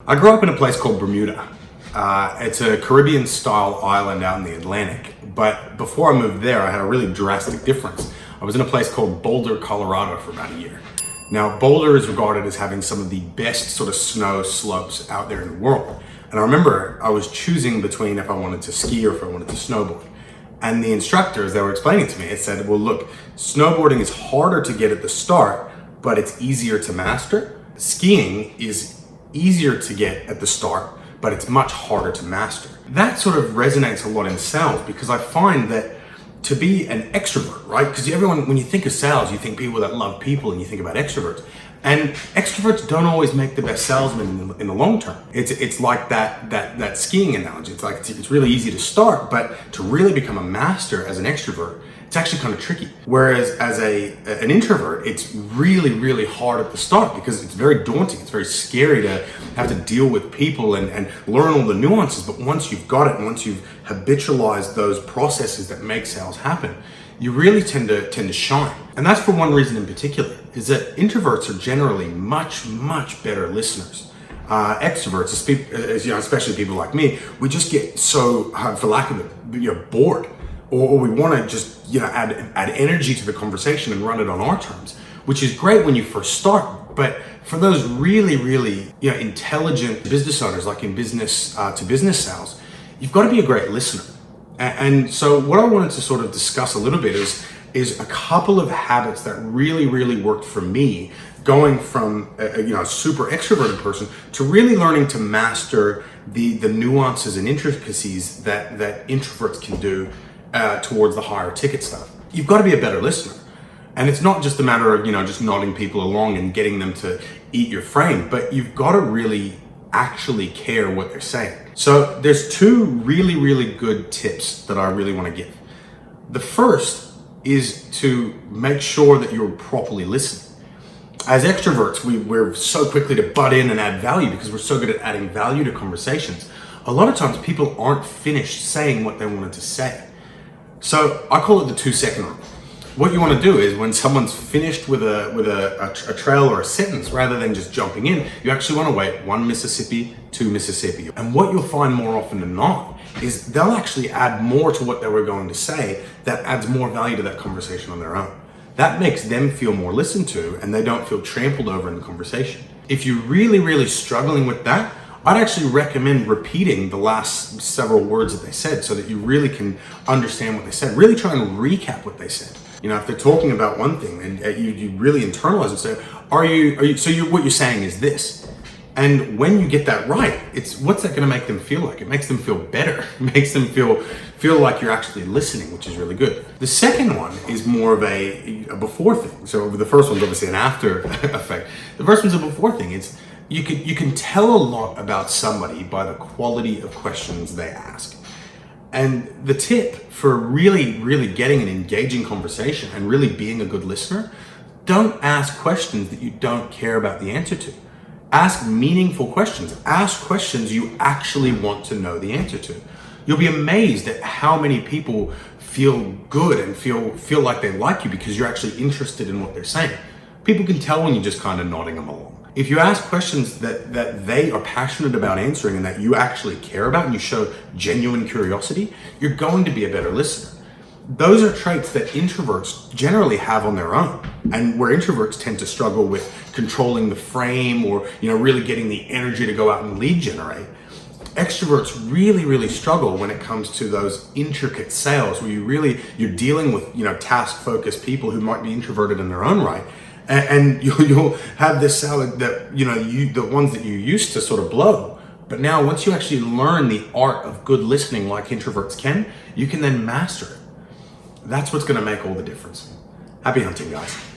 I grew up in a place called Bermuda. It's a Caribbean-style island out in the Atlantic. But before I moved there, I had a really drastic difference. I was in a place called Boulder, Colorado for about a year. Now, Boulder is regarded as having some of the best sort of snow slopes out there in the world. And I remember I was choosing between if I wanted to ski or if I wanted to snowboard. And the instructors that were explaining to me, it said, well, look, snowboarding is harder to get at the start, but it's easier to master. Skiing is easier to get at the start, but it's much harder to master. That sort of resonates a lot in sales because I find that to be an extrovert, right? Because everyone, when you think of sales, you think people that love people and you think about extroverts. And extroverts don't always make the best salesmen in the long term. It's like that skiing analogy. It's like it's really easy to start, but to really become a master as an extrovert, it's actually kind of tricky. Whereas as an introvert, it's really, really hard at the start because it's very daunting. It's very scary to have to deal with people and learn all the nuances. But once you've got it and once you've habitualized those processes that make sales happen, you really tend to shine. And that's for one reason in particular, is that introverts are generally much, much better listeners. Extroverts, especially people like me, we just get so, for lack of it, bored. Or we want to just add energy to the conversation and run it on our terms, which is great when you first start. But for those really, really intelligent business owners, like in business to business sales, you've got to be a great listener. And so what I wanted to sort of discuss a little bit is a couple of habits that really, really worked for me, going from a super extroverted person to really learning to master the nuances and intricacies that introverts can do towards the higher ticket stuff. You've got to be a better listener. And it's not just a matter of, just nodding people along and getting them to eat your frame, but you've got to really actually care what they're saying. So there's two really, really good tips that I really want to give. The first is to make sure that you're properly listening. As extroverts, we're so quickly to butt in and add value because we're so good at adding value to conversations. A lot of times people aren't finished saying what they wanted to say. So I call it the 2-second rule. What you want to do is when someone's finished with a trail or a sentence, rather than just jumping in, you actually want to wait 1 Mississippi, 2 Mississippi. And what you'll find more often than not is they'll actually add more to what they were going to say that adds more value to that conversation on their own. That makes them feel more listened to and they don't feel trampled over in the conversation. If you're really, really struggling with that, I'd actually recommend repeating the last several words that they said so that you really can understand what they said. Really try and recap what they said. If they're talking about one thing and you really internalize and say, what you're saying is this. And when you get that right, what's that going to make them feel like? It makes them feel better. It makes them feel like you're actually listening, which is really good. The second one is more of a before thing. So the first one's obviously an after effect. The first one's a before thing. It's you can tell a lot about somebody by the quality of questions they ask. And the tip for really, really getting an engaging conversation and really being a good listener, don't ask questions that you don't care about the answer to. Ask meaningful questions. Ask questions you actually want to know the answer to. You'll be amazed at how many people feel good and feel like they like you because you're actually interested in what they're saying. People can tell when you're just kind of nodding them along. If you ask questions that they are passionate about answering and that you actually care about and you show genuine curiosity, you're going to be a better listener. Those are traits that introverts generally have on their own, and where introverts tend to struggle with controlling the frame or really getting the energy to go out and lead generate. Extroverts really, really struggle when it comes to those intricate sales where you're dealing with task-focused people who might be introverted in their own right. And you'll have this salad that, the ones that you used to sort of blow. But now once you actually learn the art of good listening like introverts can, you can then master it. That's what's going to make all the difference. Happy hunting, guys.